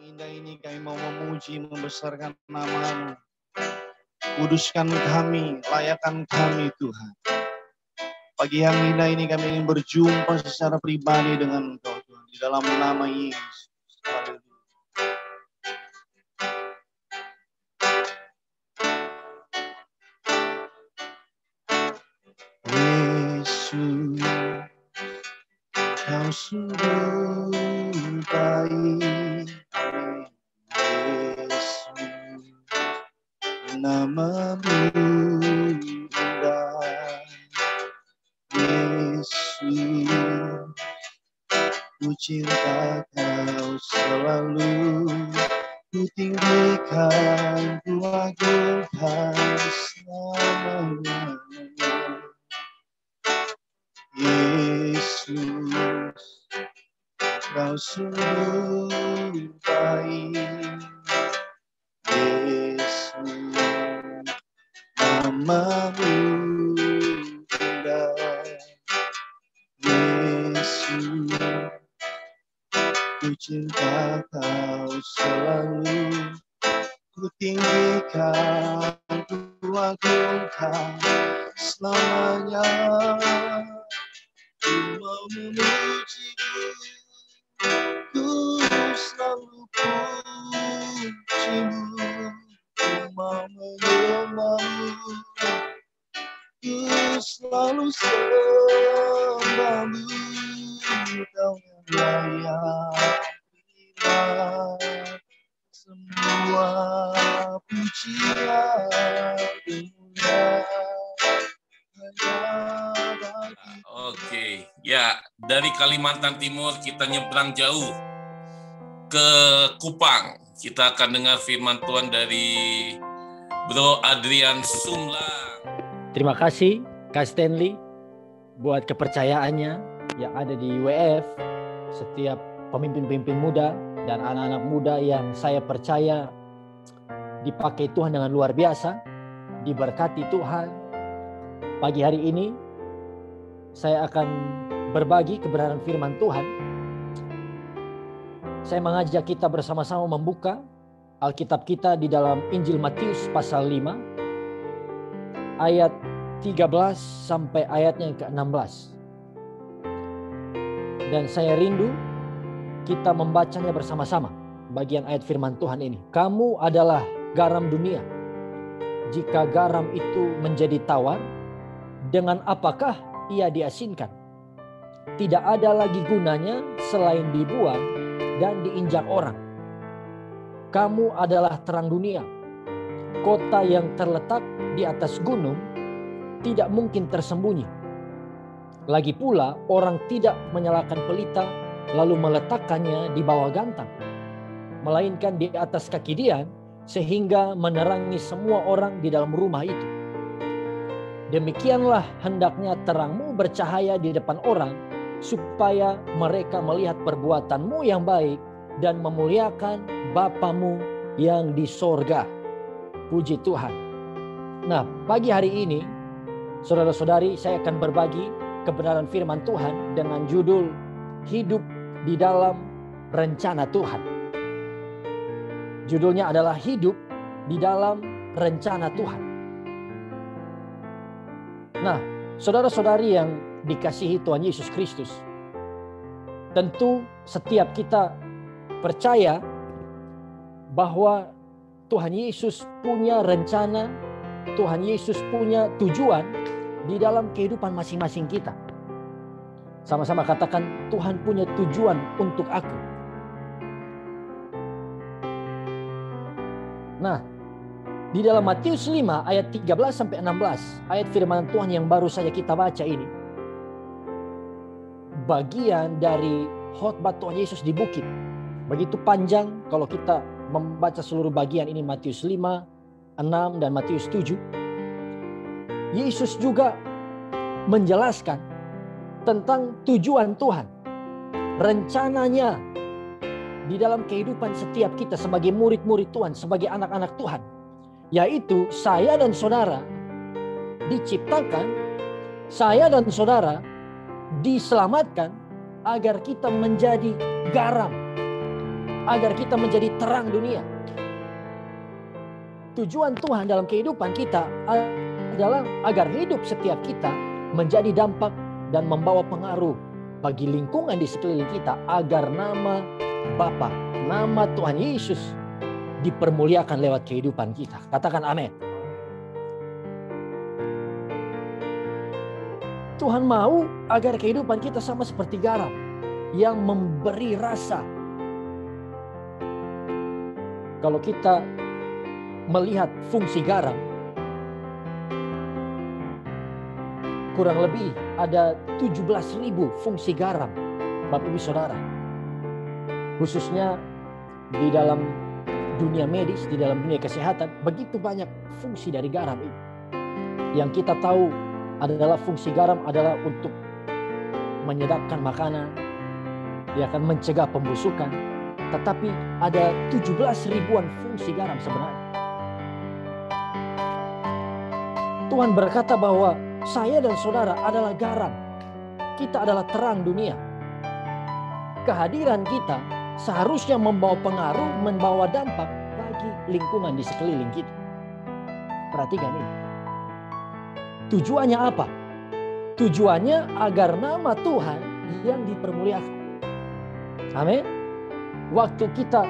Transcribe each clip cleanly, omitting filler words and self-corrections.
indah ini kami mau memuji, membesarkan nama-Mu. Kuduskan kami, layakan kami Tuhan. Pagi yang indah ini kami ingin berjumpa secara pribadi dengan Engkau Tuhan. Di dalam nama Yesus. Yesus, Kau sungguh baik. Yesus, nama-Mu indah. Yesus, ku cinta Kau selalu, ku tinggikan, ku agungkan selamanya. Yesus, Kau sungguh baik. Yesus, nama-Mu indah. Yesus, ku cinta Kau selalu, ku tinggikan, ku agungkan selamanya. Ku mau memuji-Mu, ku selalu puji-Mu. Ku mau menyembah-Mu, ku selalu sembah-Mu. Kau yang layak terima semua pujian dunia. Oke, ya dari Kalimantan Timur kita nyebrang jauh ke Kupang. Kita akan dengar firman Tuhan dari Bro Adrian Sumlang. Terima kasih Kak Stanley buat kepercayaannya yang ada di WF. Setiap pemimpin-pemimpin muda dan anak-anak muda yang saya percaya dipakai Tuhan dengan luar biasa, diberkati Tuhan. Pagi hari ini saya akan berbagi kebenaran firman Tuhan. Saya mengajak kita bersama-sama membuka Alkitab kita di dalam Injil Matius pasal 5 ayat 13 sampai ayatnya yang ke-16. Dan saya rindu kita membacanya bersama-sama bagian ayat firman Tuhan ini. Kamu adalah garam dunia. Jika garam itu menjadi tawar, dengan apakah ia diasinkan? Tidak ada lagi gunanya selain dibuang dan diinjak orang. Kamu adalah terang dunia. Kota yang terletak di atas gunung tidak mungkin tersembunyi. Lagi pula orang tidak menyalakan pelita lalu meletakkannya di bawah gantang, melainkan di atas kaki dian sehingga menerangi semua orang di dalam rumah itu. Demikianlah hendaknya terangmu bercahaya di depan orang, supaya mereka melihat perbuatanmu yang baik dan memuliakan Bapamu yang di sorga. Puji Tuhan. Nah, pagi hari ini, saudara-saudari, saya akan berbagi kebenaran firman Tuhan dengan judul Hidup di dalam Rencana Tuhan. Judulnya adalah Hidup di dalam Rencana Tuhan. Nah, saudara-saudari yang dikasihi Tuhan Yesus Kristus, tentu setiap kita percaya bahwa Tuhan Yesus punya rencana, Tuhan Yesus punya tujuan di dalam kehidupan masing-masing kita. Sama-sama katakan, Tuhan punya tujuan untuk aku. Nah, di dalam Matius 5 ayat 13 sampai 16, ayat firman Tuhan yang baru saja kita baca ini, bagian dari khotbah Tuhan Yesus di bukit. Begitu panjang kalau kita membaca seluruh bagian ini, Matius 5, 6 dan Matius 7. Yesus juga menjelaskan tentang tujuan Tuhan, rencananya di dalam kehidupan setiap kita sebagai murid-murid Tuhan, sebagai anak-anak Tuhan. Yaitu saya dan saudara diciptakan, saya dan saudara diselamatkan agar kita menjadi garam, agar kita menjadi terang dunia. Tujuan Tuhan dalam kehidupan kita adalah agar hidup setiap kita menjadi dampak dan membawa pengaruh bagi lingkungan di sekeliling kita, agar nama Bapa, nama Tuhan Yesus dipermuliakan lewat kehidupan kita. Katakan amin. Tuhan mau agar kehidupan kita sama seperti garam yang memberi rasa. Kalau kita melihat fungsi garam, kurang lebih ada 17.000 fungsi garam, Bapak Ibu Saudara. Khususnya di dalam dunia medis, di dalam dunia kesehatan, begitu banyak fungsi dari garam ini. Yang kita tahu adalah fungsi garam adalah untuk menyedapkan makanan, dia akan mencegah pembusukan. Tetapi ada 17 ribuan fungsi garam sebenarnya. Tuhan berkata bahwa saya dan saudara adalah garam. Kita adalah terang dunia. Kehadiran kita seharusnya membawa pengaruh, membawa dampak bagi lingkungan di sekeliling kita. Perhatikan ini. Tujuannya apa? Tujuannya agar nama Tuhan yang dipermuliakan. Amin. Waktu kita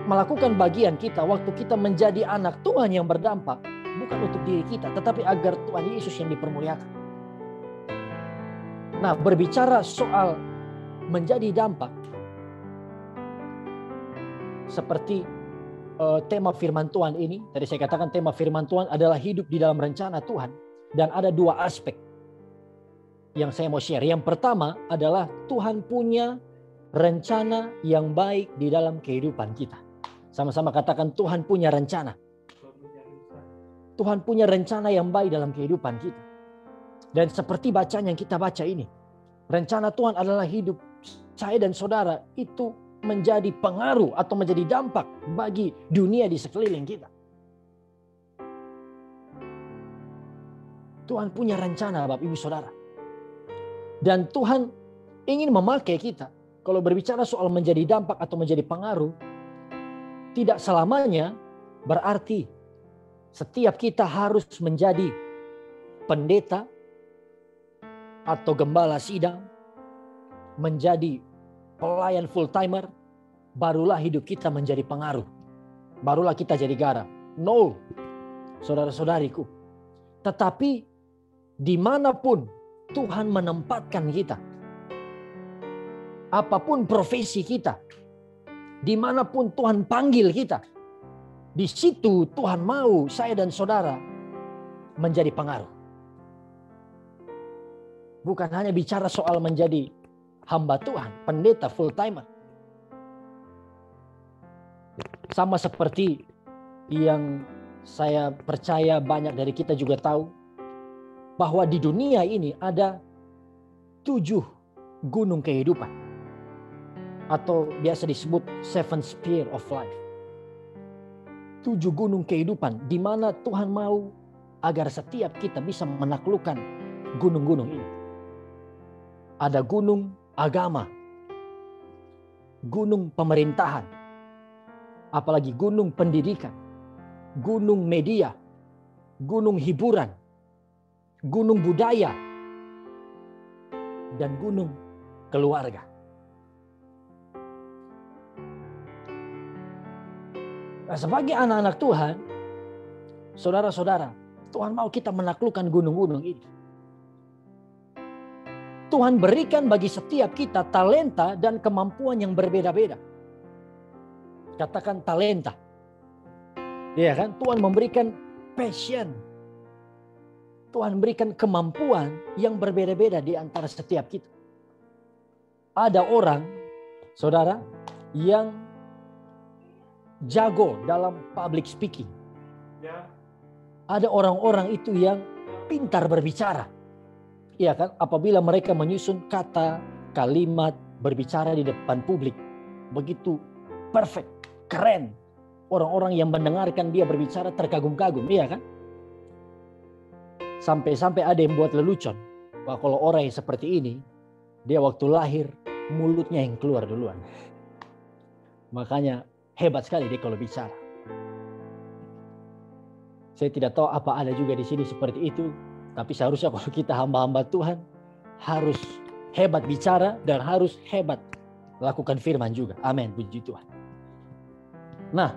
melakukan bagian kita, waktu kita menjadi anak Tuhan yang berdampak, bukan untuk diri kita, tetapi agar Tuhan Yesus yang dipermuliakan. Nah, berbicara soal menjadi dampak, seperti tema firman Tuhan ini, tadi saya katakan tema firman Tuhan adalah hidup di dalam rencana Tuhan. Dan ada dua aspek yang saya mau share. Yang pertama adalah Tuhan punya rencana yang baik di dalam kehidupan kita. Sama-sama katakan Tuhan punya rencana. Tuhan punya rencana yang baik dalam kehidupan kita. Dan seperti bacaan yang kita baca ini, rencana Tuhan adalah hidup saya dan saudara itu menjadi pengaruh atau menjadi dampak bagi dunia di sekeliling kita. Tuhan punya rencana, Bapak Ibu Saudara. Dan Tuhan ingin memakai kita. Kalau berbicara soal menjadi dampak atau menjadi pengaruh, tidak selamanya berarti setiap kita harus menjadi pendeta atau gembala sidang, menjadi pelayan full timer, barulah hidup kita menjadi pengaruh. Barulah kita jadi garam. No, saudara-saudariku. Tetapi dimanapun Tuhan menempatkan kita, apapun profesi kita, dimanapun Tuhan panggil kita, di situ Tuhan mau saya dan saudara menjadi pengaruh. Bukan hanya bicara soal menjadi hamba Tuhan, pendeta full timer. Sama seperti yang saya percaya banyak dari kita juga tahu, bahwa di dunia ini ada 7 gunung kehidupan. Atau biasa disebut 7 sphere of life. 7 gunung kehidupan di mana Tuhan mau agar setiap kita bisa menaklukkan gunung-gunung ini. Ada gunung agama, gunung pemerintahan, apalagi gunung pendidikan, gunung media, gunung hiburan, gunung budaya, dan gunung keluarga. Nah, sebagai anak-anak Tuhan, saudara-saudara, Tuhan mau kita menaklukkan gunung-gunung ini. Tuhan berikan bagi setiap kita talenta dan kemampuan yang berbeda-beda. Katakan talenta. Ya kan? Tuhan memberikan passion. Tuhan berikan kemampuan yang berbeda-beda di antara setiap kita. Ada orang, saudara, yang jago dalam public speaking. Ada orang-orang itu yang pintar berbicara. Iya kan? Apabila mereka menyusun kata, kalimat, berbicara di depan publik. Begitu perfect, keren. Orang-orang yang mendengarkan dia berbicara terkagum-kagum. Iya kan? Sampai-sampai ada yang buat lelucon. Wah, kalau orang yang seperti ini, dia waktu lahir mulutnya yang keluar duluan. Makanya hebat sekali dia kalau bicara. Saya tidak tahu apa ada juga di sini seperti itu. Tapi seharusnya kalau kita hamba-hamba Tuhan harus hebat bicara dan harus hebat lakukan firman juga. Amin, puji Tuhan. Nah,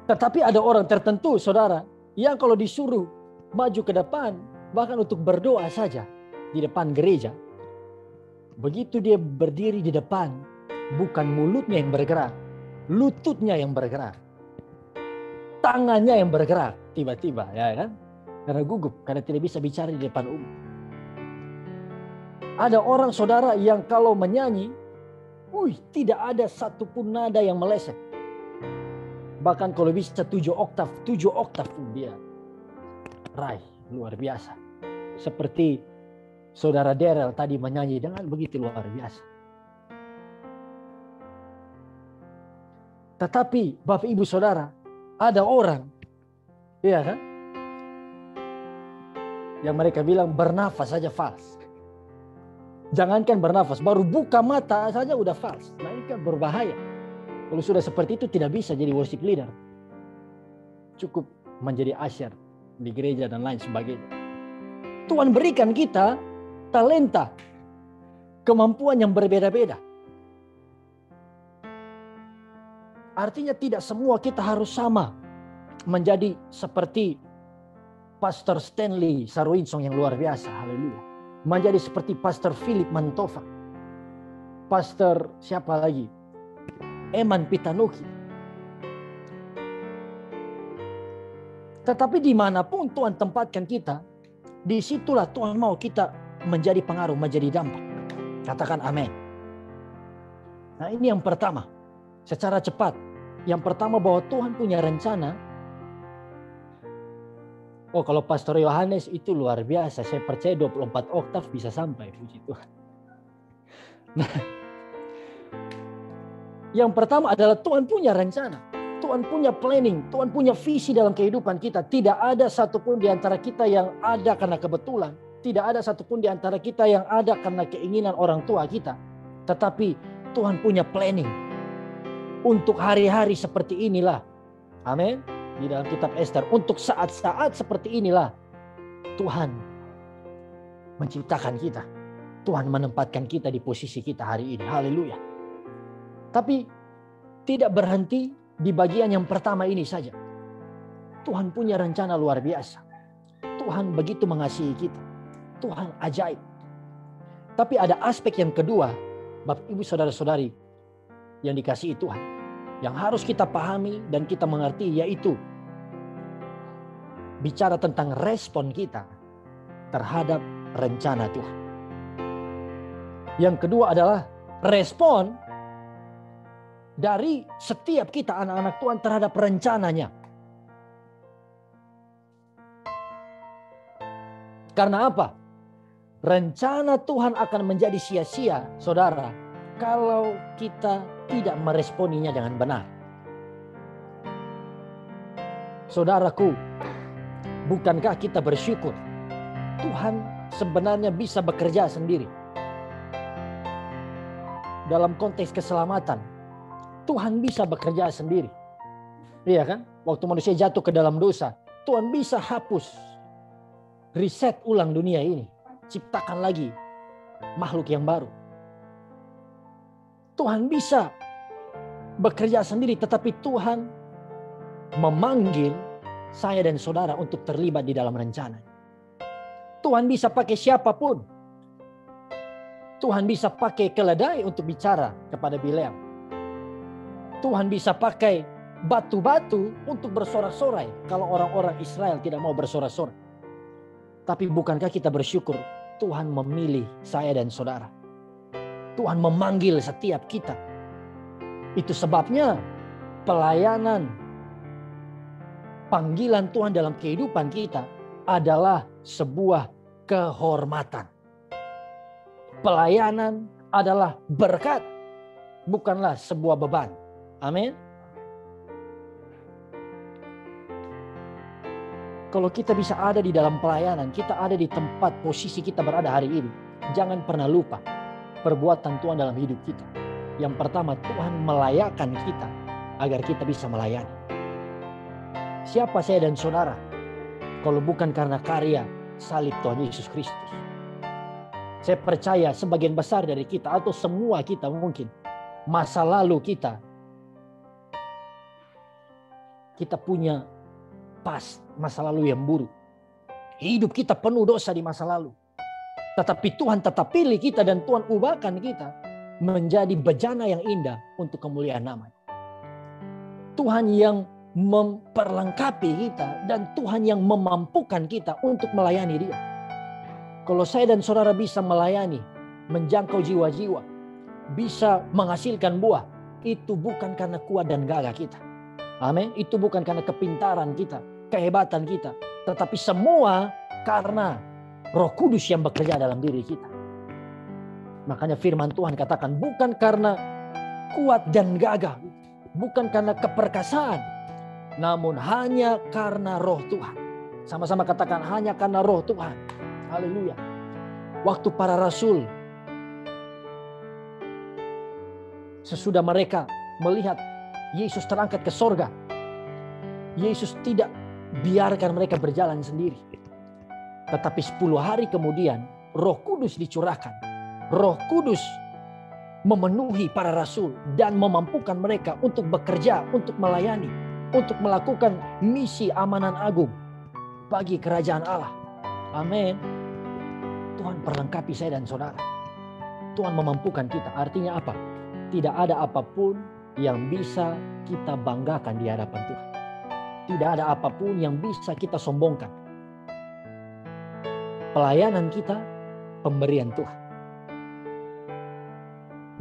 tetapi ada orang tertentu, saudara, yang kalau disuruh maju ke depan, bahkan untuk berdoa saja di depan gereja, begitu dia berdiri di depan, bukan mulutnya yang bergerak, lututnya yang bergerak, tangannya yang bergerak tiba-tiba, ya kan? Karena gugup, karena tidak bisa bicara di depan umum. Ada orang, saudara, yang kalau menyanyi, tidak ada satupun nada yang meleset. Bahkan kalau bisa 7 oktav pun dia raih, luar biasa. Seperti saudara Daryl tadi menyanyi dengan begitu luar biasa. Tetapi Bapak Ibu Saudara, ada orang, iya kan, yang mereka bilang bernafas saja fals. Jangankan bernafas, baru buka mata saja udah fals. Nah ini kan berbahaya. Kalau sudah seperti itu tidak bisa jadi worship leader. Cukup menjadi asyar di gereja dan lain sebagainya. Tuhan berikan kita talenta, kemampuan yang berbeda-beda. Artinya tidak semua kita harus sama. Menjadi seperti Pastor Stanley Saruinsong yang luar biasa. Haleluya. Menjadi seperti Pastor Philip Mantova. Pastor siapa lagi? Eman Pitanuki. Tetapi dimanapun Tuhan tempatkan kita, disitulah Tuhan mau kita menjadi pengaruh, menjadi dampak. Katakan amin. Nah ini yang pertama. Secara cepat. Yang pertama bahwa Tuhan punya rencana. Oh kalau Pastor Yohanes itu luar biasa. Saya percaya 24 oktav bisa sampai. Puji Tuhan. Nah, yang pertama adalah Tuhan punya rencana. Tuhan punya planning. Tuhan punya visi dalam kehidupan kita. Tidak ada satupun di antara kita yang ada karena kebetulan. Tidak ada satupun di antara kita yang ada karena keinginan orang tua kita. Tetapi Tuhan punya planning. Untuk hari-hari seperti inilah. Amin. Di dalam kitab Esther. Untuk saat-saat seperti inilah. Tuhan menciptakan kita. Tuhan menempatkan kita di posisi kita hari ini. Haleluya. Tapi tidak berhenti di bagian yang pertama ini saja. Tuhan punya rencana luar biasa. Tuhan begitu mengasihi kita. Tuhan ajaib. Tapi ada aspek yang kedua, Bapak Ibu Saudara-saudari yang dikasihi Tuhan, yang harus kita pahami dan kita mengerti, yaitu bicara tentang respon kita terhadap rencana Tuhan. Yang kedua adalah respon dari setiap kita anak-anak Tuhan terhadap rencananya. Karena apa? Rencana Tuhan akan menjadi sia-sia, saudara, kalau kita tidak meresponinya dengan benar. Saudaraku, bukankah kita bersyukur Tuhan sebenarnya bisa bekerja sendiri? Dalam konteks keselamatan, Tuhan bisa bekerja sendiri. Iya kan? Waktu manusia jatuh ke dalam dosa, Tuhan bisa hapus, reset ulang dunia ini. Ciptakan lagi makhluk yang baru. Tuhan bisa bekerja sendiri, tetapi Tuhan memanggil saya dan saudara untuk terlibat di dalam rencana. Tuhan bisa pakai siapapun. Tuhan bisa pakai keledai untuk bicara kepada Bileam. Tuhan bisa pakai batu-batu untuk bersorak-sorai kalau orang-orang Israel tidak mau bersorak-sorai. Tapi bukankah kita bersyukur Tuhan memilih saya dan saudara? Tuhan memanggil setiap kita. Itu sebabnya pelayanan, panggilan Tuhan dalam kehidupan kita adalah sebuah kehormatan. Pelayanan adalah berkat, bukanlah sebuah beban. Amin. Kalau kita bisa ada di dalam pelayanan, kita ada di tempat posisi kita berada hari ini, jangan pernah lupa perbuatan Tuhan dalam hidup kita. Yang pertama, Tuhan melayakkan kita agar kita bisa melayani. Siapa saya dan saudara kalau bukan karena karya salib Tuhan Yesus Kristus? Saya percaya sebagian besar dari kita atau semua kita mungkin masa lalu kita punya masa lalu yang buruk. Hidup kita penuh dosa di masa lalu. Tetapi Tuhan tetap pilih kita dan Tuhan ubahkan kita menjadi bejana yang indah untuk kemuliaan nama-Nya. Tuhan yang memperlengkapi kita dan Tuhan yang memampukan kita untuk melayani Dia. Kalau saya dan saudara bisa melayani, menjangkau jiwa-jiwa, bisa menghasilkan buah, itu bukan karena kuat dan gagah kita. Amin. Itu bukan karena kepintaran kita, kehebatan kita, tetapi semua karena Roh Kudus yang bekerja dalam diri kita. Makanya firman Tuhan katakan bukan karena kuat dan gagah, bukan karena keperkasaan, namun hanya karena Roh Tuhan. Sama-sama katakan hanya karena Roh Tuhan. Haleluya. Waktu para rasul, sesudah mereka melihat Yesus terangkat ke sorga, Yesus tidak biarkan mereka berjalan sendiri. Tetapi 10 hari kemudian Roh Kudus dicurahkan. Roh Kudus memenuhi para rasul dan memampukan mereka untuk bekerja, untuk melayani, untuk melakukan misi amanat agung bagi kerajaan Allah. Amin. Tuhan perlengkapi saya dan saudara. Tuhan memampukan kita. Artinya apa? Tidak ada apapun yang bisa kita banggakan di hadapan Tuhan. Tidak ada apapun yang bisa kita sombongkan. Pelayanan kita, pemberian Tuhan.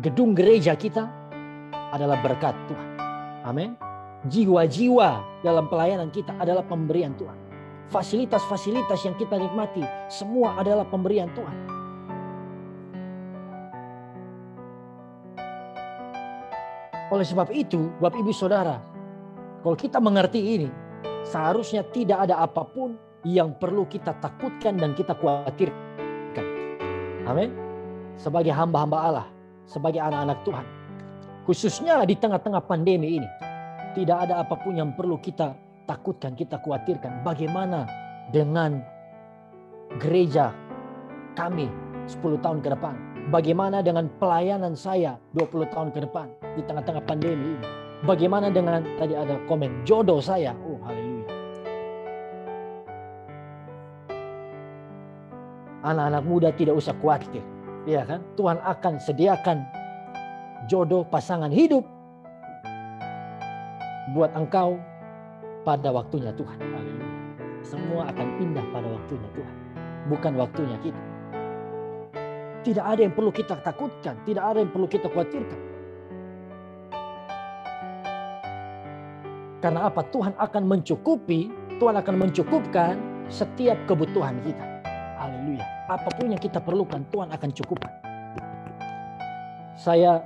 Gedung gereja kita adalah berkat Tuhan. Amin. Jiwa-jiwa dalam pelayanan kita adalah pemberian Tuhan. Fasilitas-fasilitas yang kita nikmati semua adalah pemberian Tuhan. Oleh sebab itu, Bapak Ibu Saudara, kalau kita mengerti ini, seharusnya tidak ada apapun yang perlu kita takutkan dan kita khawatirkan. Amin. Sebagai hamba-hamba Allah, sebagai anak-anak Tuhan, khususnya di tengah-tengah pandemi ini, tidak ada apapun yang perlu kita takutkan, kita khawatirkan. Bagaimana dengan gereja kami 10 tahun ke depan? Bagaimana dengan pelayanan saya 20 tahun ke depan di tengah-tengah pandemi ini? Bagaimana dengan, tadi ada komen, jodoh saya? Oh, haleluya. Anak-anak muda tidak usah khawatir. Ya kan? Tuhan akan sediakan jodoh pasangan hidup buat engkau pada waktunya Tuhan. Haleluya. Semua akan indah pada waktunya Tuhan. Bukan waktunya kita. Tidak ada yang perlu kita takutkan. Tidak ada yang perlu kita khawatirkan. Karena apa? Tuhan akan mencukupi. Tuhan akan mencukupkan setiap kebutuhan kita. Haleluya. Apapun yang kita perlukan, Tuhan akan cukupkan. Saya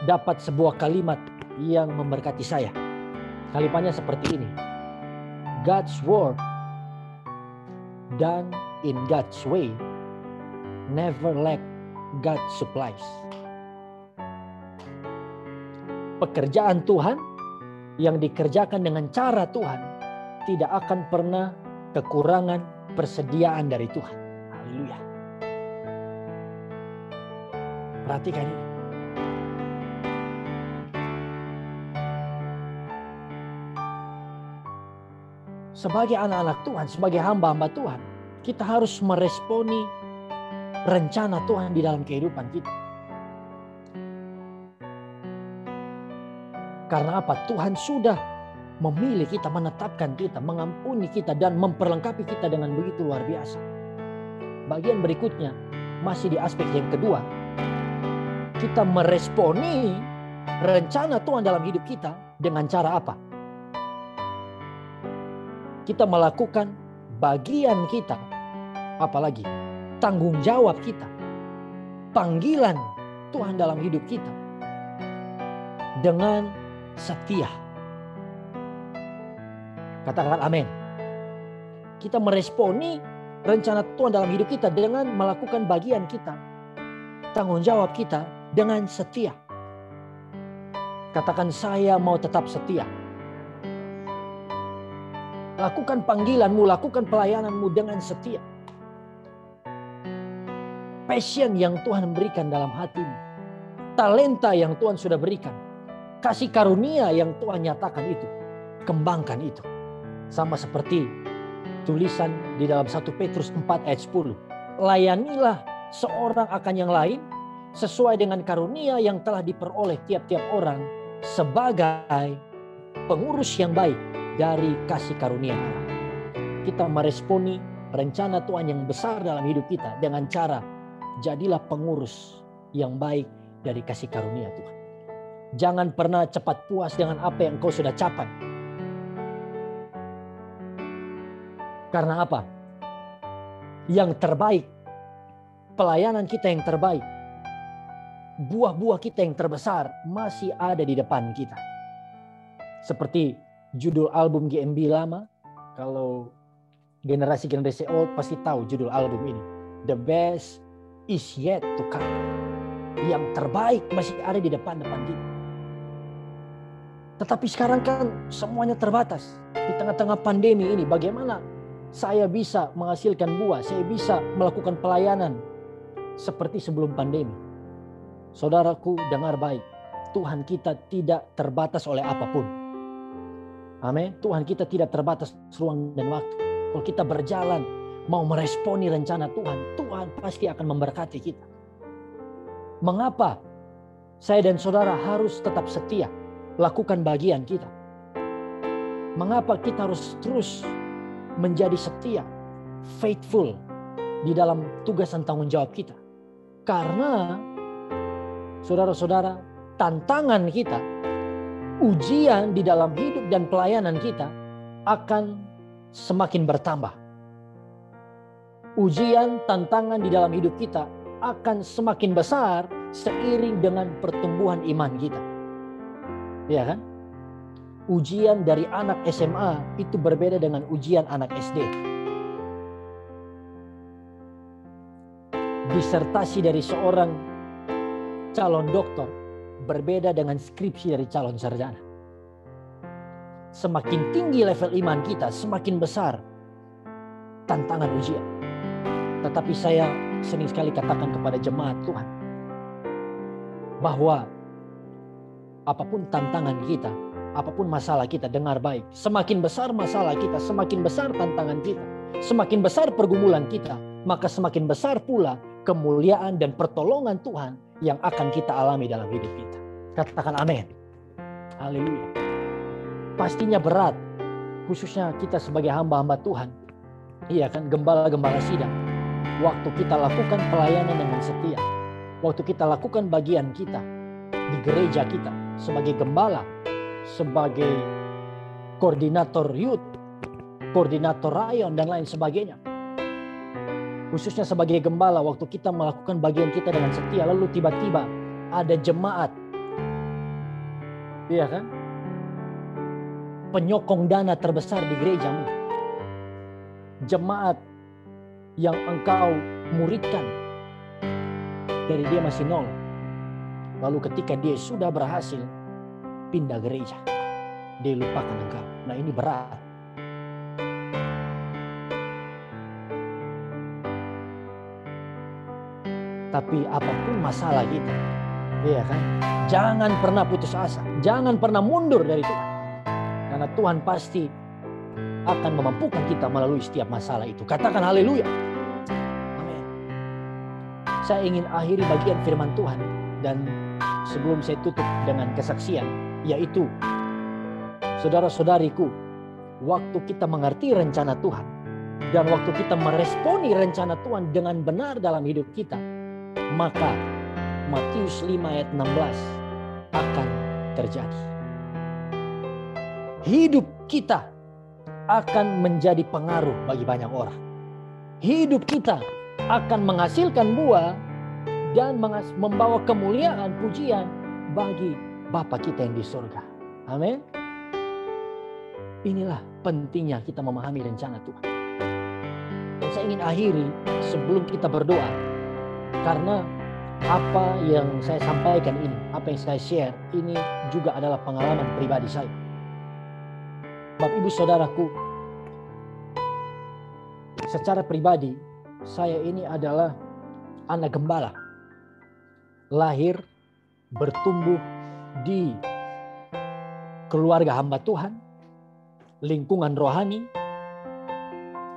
dapat sebuah kalimat yang memberkati saya. Kalimatnya seperti ini. God's word done in God's way never lack God's supplies. Pekerjaan Tuhan yang dikerjakan dengan cara Tuhan tidak akan pernah kekurangan persediaan dari Tuhan. Haleluya. Perhatikan ini. Sebagai anak-anak Tuhan, sebagai hamba-hamba Tuhan, kita harus meresponi rencana Tuhan di dalam kehidupan kita. Karena apa? Tuhan sudah memilih kita, menetapkan kita, mengampuni kita, dan memperlengkapi kita dengan begitu luar biasa. Bagian berikutnya, masih di aspek yang kedua, kita meresponi rencana Tuhan dalam hidup kita dengan cara apa? Kita melakukan bagian kita, apalagi tanggung jawab kita, panggilan Tuhan dalam hidup kita dengan setia. Katakan amin. Kita meresponi rencana Tuhan dalam hidup kita dengan melakukan bagian kita, tanggung jawab kita dengan setia. Katakan, saya mau tetap setia. Lakukan panggilanmu, lakukan pelayananmu dengan setia. Passion yang Tuhan berikan dalam hatimu. Talenta yang Tuhan sudah berikan. Kasih karunia yang Tuhan nyatakan itu. Kembangkan itu. Sama seperti tulisan di dalam 1 Petrus 4 ayat 10. Layanilah seorang akan yang lain sesuai dengan karunia yang telah diperoleh tiap-tiap orang sebagai pengurus yang baik dari kasih karunia Allah. Kita meresponi rencana Tuhan yang besar dalam hidup kita dengan cara jadilah pengurus yang baik dari kasih karunia Tuhan. Jangan pernah cepat puas dengan apa yang kau sudah capai. Karena apa? Yang terbaik, pelayanan kita yang terbaik, buah-buah kita yang terbesar masih ada di depan kita. Seperti judul album GMB lama, kalau generasi-generasi old pasti tahu judul album ini. The best is yet to come. Yang terbaik masih ada di depan-depan kita. Tetapi sekarang kan semuanya terbatas. Di tengah-tengah pandemi ini bagaimana saya bisa menghasilkan buah, saya bisa melakukan pelayanan seperti sebelum pandemi. Saudaraku, dengar baik. Tuhan kita tidak terbatas oleh apapun. Amin. Tuhan kita tidak terbatas ruang dan waktu. Kalau kita berjalan mau meresponi rencana Tuhan, Tuhan pasti akan memberkati kita. Mengapa saya dan saudara harus tetap setia, lakukan bagian kita? Mengapa kita harus terus menjadi setia, faithful di dalam tugas dan tanggung jawab kita? Karena saudara-saudara, tantangan kita, ujian di dalam hidup dan pelayanan kita akan semakin bertambah. Ujian, tantangan di dalam hidup kita akan semakin besar seiring dengan pertumbuhan iman kita. Ya kan? Ujian dari anak SMA itu berbeda dengan ujian anak SD. Disertasi dari seorang calon doktor berbeda dengan skripsi dari calon sarjana. Semakin tinggi level iman kita, semakin besar tantangan ujian. Tetapi saya sering sekali katakan kepada jemaat Tuhan bahwa apapun tantangan kita, apapun masalah kita, dengar baik. Semakin besar masalah kita, semakin besar tantangan kita, semakin besar pergumulan kita, maka semakin besar pula kemuliaan dan pertolongan Tuhan yang akan kita alami dalam hidup kita. Katakan amin. Haleluya. Pastinya berat, khususnya kita sebagai hamba-hamba Tuhan. Iya kan, gembala-gembala sidang. Waktu kita lakukan pelayanan dengan setia, waktu kita lakukan bagian kita di gereja kita sebagai gembala, sebagai koordinator youth, koordinator rayon dan lain sebagainya. Khususnya sebagai gembala, waktu kita melakukan bagian kita dengan setia, lalu tiba-tiba ada jemaat, iya kan, penyokong dana terbesar di gerejamu, jemaat yang engkau muridkan dari dia masih nol, lalu ketika dia sudah berhasil pindah gereja, dia lupakan engkau. Nah, ini berat. Tapi apapun masalah kita, iya kan, jangan pernah putus asa, jangan pernah mundur dari Tuhan, karena Tuhan pasti akan memampukan kita melalui setiap masalah itu. Katakan haleluya. Amin. Saya ingin akhiri bagian firman Tuhan, dan sebelum saya tutup dengan kesaksian, yaitu saudara-saudariku, waktu kita mengerti rencana Tuhan dan waktu kita meresponi rencana Tuhan dengan benar dalam hidup kita, maka Matius 5 ayat 16 akan terjadi. Hidup kita akan menjadi pengaruh bagi banyak orang. Hidup kita akan menghasilkan buah dan membawa kemuliaan, pujian bagi Bapa kita yang di surga. Amin. Inilah pentingnya kita memahami rencana Tuhan. Dan saya ingin akhiri sebelum kita berdoa, karena apa yang saya sampaikan ini, apa yang saya share ini juga adalah pengalaman pribadi saya. Bapak Ibu Saudaraku, secara pribadi saya ini adalah anak gembala. Lahir, bertumbuh di keluarga hamba Tuhan, lingkungan rohani.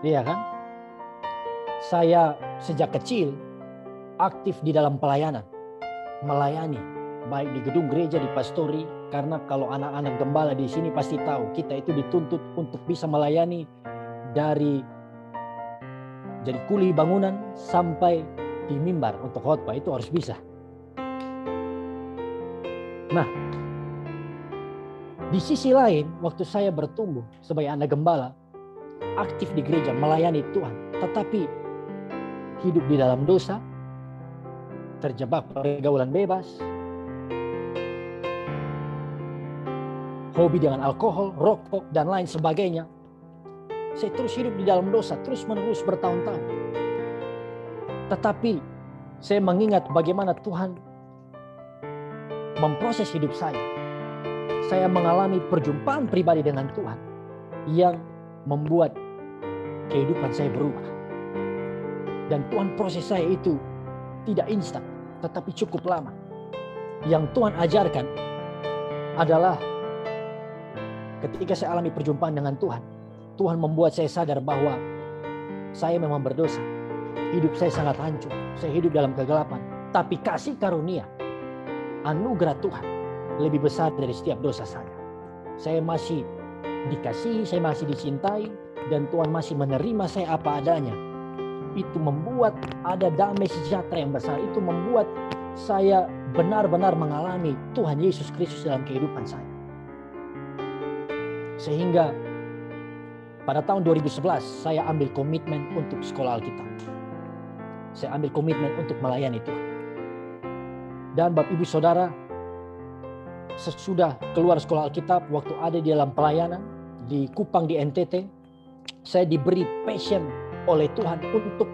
Iya kan? Saya sejak kecil aktif di dalam pelayanan, melayani baik di gedung gereja, di pastori, karena kalau anak-anak gembala di sini pasti tahu kita itu dituntut untuk bisa melayani dari jadi kuli bangunan sampai di mimbar untuk khotbah, itu harus bisa. Nah, di sisi lain waktu saya bertumbuh sebagai anak gembala, aktif di gereja melayani Tuhan, tetapi hidup di dalam dosa, terjebak pergaulan bebas, hobi dengan alkohol, rokok, dan lain sebagainya. Saya terus hidup di dalam dosa, terus menerus bertahun-tahun. Tetapi saya mengingat bagaimana Tuhan memproses hidup saya. Saya mengalami perjumpaan pribadi dengan Tuhan yang membuat kehidupan saya berubah. Dan Tuhan proses saya itu tidak instan, tetapi cukup lama. Yang Tuhan ajarkan adalah ketika saya alami perjumpaan dengan Tuhan, Tuhan membuat saya sadar bahwa saya memang berdosa. Hidup saya sangat hancur. Saya hidup dalam kegelapan. Tapi kasih karunia, anugerah Tuhan lebih besar dari setiap dosa saya. Saya masih dikasihi, saya masih dicintai, dan Tuhan masih menerima saya apa adanya. Itu membuat ada damai sejahtera yang besar. Itu membuat saya benar-benar mengalami Tuhan Yesus Kristus dalam kehidupan saya. Sehingga pada tahun 2011 saya ambil komitmen untuk sekolah Alkitab. Saya ambil komitmen untuk melayani Tuhan. Dan Bapak Ibu Saudara, sesudah keluar sekolah Alkitab, waktu ada di dalam pelayanan di Kupang di NTT, saya diberi passion oleh Tuhan untuk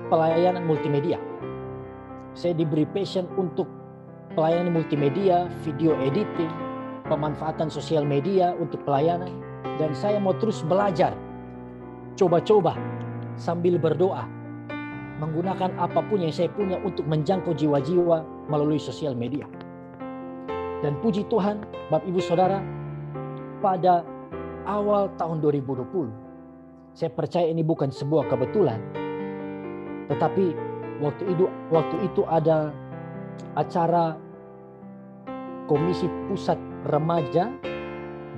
pelayanan multimedia. Saya diberi passion untuk pelayanan multimedia, video editing, pemanfaatan sosial media untuk pelayanan. Dan saya mau terus belajar, coba-coba sambil berdoa, menggunakan apapun yang saya punya untuk menjangkau jiwa-jiwa melalui sosial media. Dan puji Tuhan, Bapak Ibu Saudara, pada awal tahun 2020, saya percaya ini bukan sebuah kebetulan, tetapi waktu itu ada acara Komisi Pusat Remaja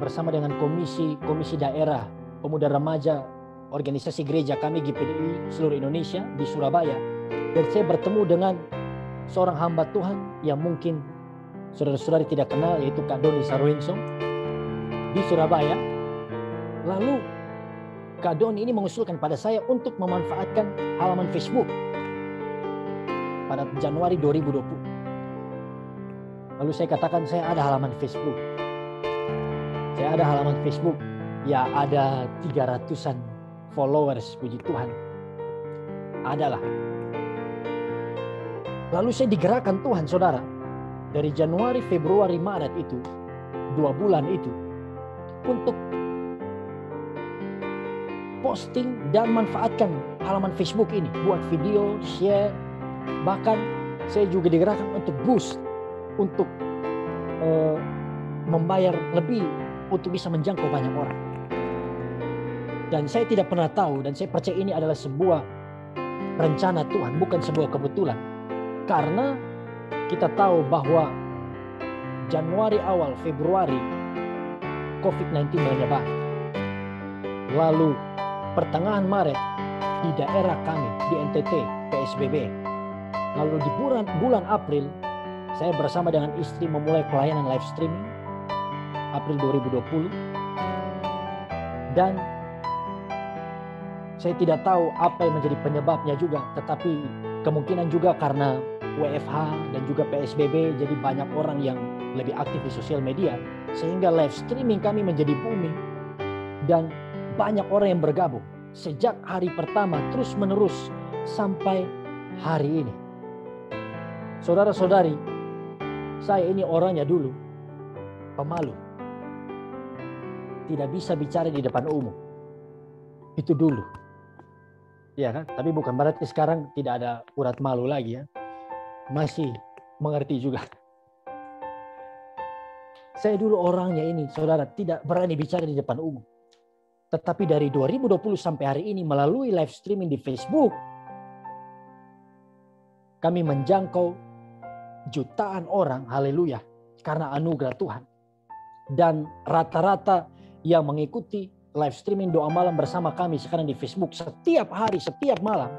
bersama dengan Komisi Daerah Pemuda Remaja Organisasi Gereja kami GPDI seluruh Indonesia di Surabaya. Dan saya bertemu dengan seorang hamba Tuhan yang mungkin saudara-saudari tidak kenal, yaitu Kak Doni Sarwinsong di Surabaya. Lalu Kak Doni ini mengusulkan pada saya untuk memanfaatkan halaman Facebook pada Januari 2020. Lalu saya katakan, saya ada halaman Facebook. Saya ada halaman Facebook, ya ada 300-an followers, puji Tuhan. Adalah. Lalu saya digerakkan Tuhan, saudara. Dari Januari, Februari, Maret itu, 2 bulan itu, untuk posting dan manfaatkan halaman Facebook ini. Buat video, share. Bahkan saya juga digerakkan untuk boost, untuk membayar lebih untuk bisa menjangkau banyak orang. Dan saya tidak pernah tahu, dan saya percaya ini adalah sebuah rencana Tuhan, bukan sebuah kebetulan. Karena kita tahu bahwa Januari awal, Februari, COVID-19 menyebar. Lalu pertengahan Maret di daerah kami, di NTT, PSBB. Lalu di bulan April, saya bersama dengan istri memulai pelayanan live streaming, April 2020. Dan saya tidak tahu apa yang menjadi penyebabnya juga, tetapi kemungkinan juga karena WFH dan juga PSBB, jadi banyak orang yang lebih aktif di sosial media, sehingga live streaming kami menjadi booming dan banyak orang yang bergabung sejak hari pertama terus menerus sampai hari ini. Saudara-saudari, saya ini orangnya dulu pemalu. Tidak bisa bicara di depan umum. Itu dulu. Ya kan? Tapi bukan berarti sekarang tidak ada urat malu lagi ya. Masih mengerti juga. Saya dulu orangnya ini, saudara, tidak berani bicara di depan umum. Tetapi dari 2020 sampai hari ini melalui live streaming di Facebook, kami menjangkau jutaan orang, haleluya, karena anugerah Tuhan. Dan rata-rata yang mengikuti live streaming doa malam bersama kami sekarang di Facebook setiap hari, setiap malam,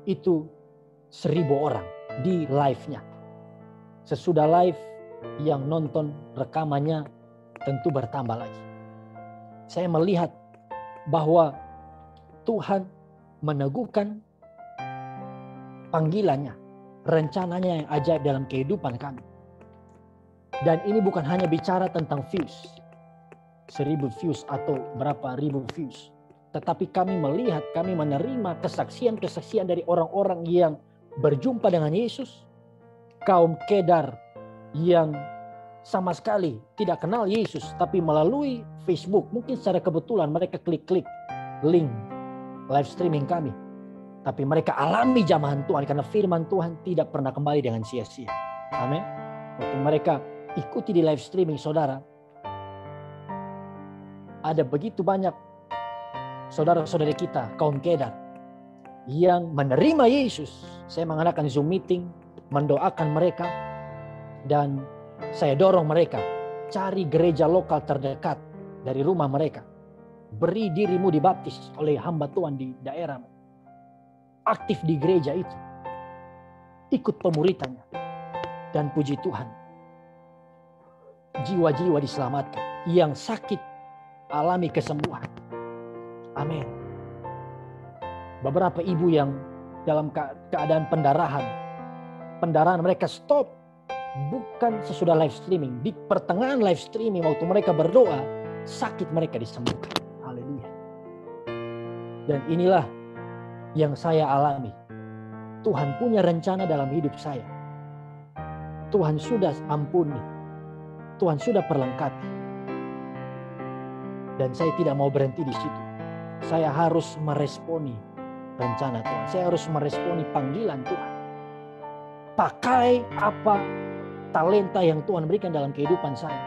itu 1.000 orang di live-nya. Sesudah live, yang nonton rekamannya tentu bertambah lagi. Saya melihat bahwa Tuhan meneguhkan panggilannya, rencananya yang ajaib dalam kehidupan kami. Dan ini bukan hanya bicara tentang views, 1.000 views atau berapa ribu views. Tetapi kami melihat, kami menerima kesaksian-kesaksian dari orang-orang yang berjumpa dengan Yesus, kaum Kedar yang sama sekali tidak kenal Yesus, tapi melalui Facebook, mungkin secara kebetulan mereka klik-klik link live streaming kami. Tapi mereka alami jamahan Tuhan karena firman Tuhan tidak pernah kembali dengan sia-sia. Amin. Waktu mereka ikuti di live streaming, saudara, ada begitu banyak saudara-saudari kita, kaum Kedar, yang menerima Yesus. Saya mengadakan Zoom meeting, mendoakan mereka, dan saya dorong mereka, cari gereja lokal terdekat dari rumah mereka. Beri dirimu dibaptis oleh hamba Tuhan di daerahmu. Aktif di gereja itu. Ikut pemuritannya. Dan puji Tuhan, jiwa-jiwa diselamatkan. Yang sakit alami kesembuhan. Amin. Beberapa ibu yang dalam keadaan pendarahan mereka stop. Bukan sesudah live streaming. Di pertengahan live streaming waktu mereka berdoa, sakit mereka disembuhkan. Haleluya. Dan inilah yang saya alami. Tuhan punya rencana dalam hidup saya. Tuhan sudah ampuni. Tuhan sudah perlengkapi. Dan saya tidak mau berhenti di situ. Saya harus meresponi rencana Tuhan. Saya harus meresponi panggilan Tuhan. Pakai apa talenta yang Tuhan berikan dalam kehidupan saya.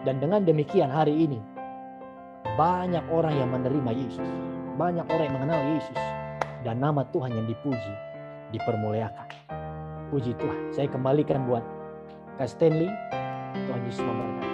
Dan dengan demikian hari ini, banyak orang yang menerima Yesus. Banyak orang yang mengenal Yesus. Dan nama Tuhan yang dipuji, dipermuliakan. Puji Tuhan. Saya kembalikan buat Kak Stanley. Tuhan Yesus memberkati.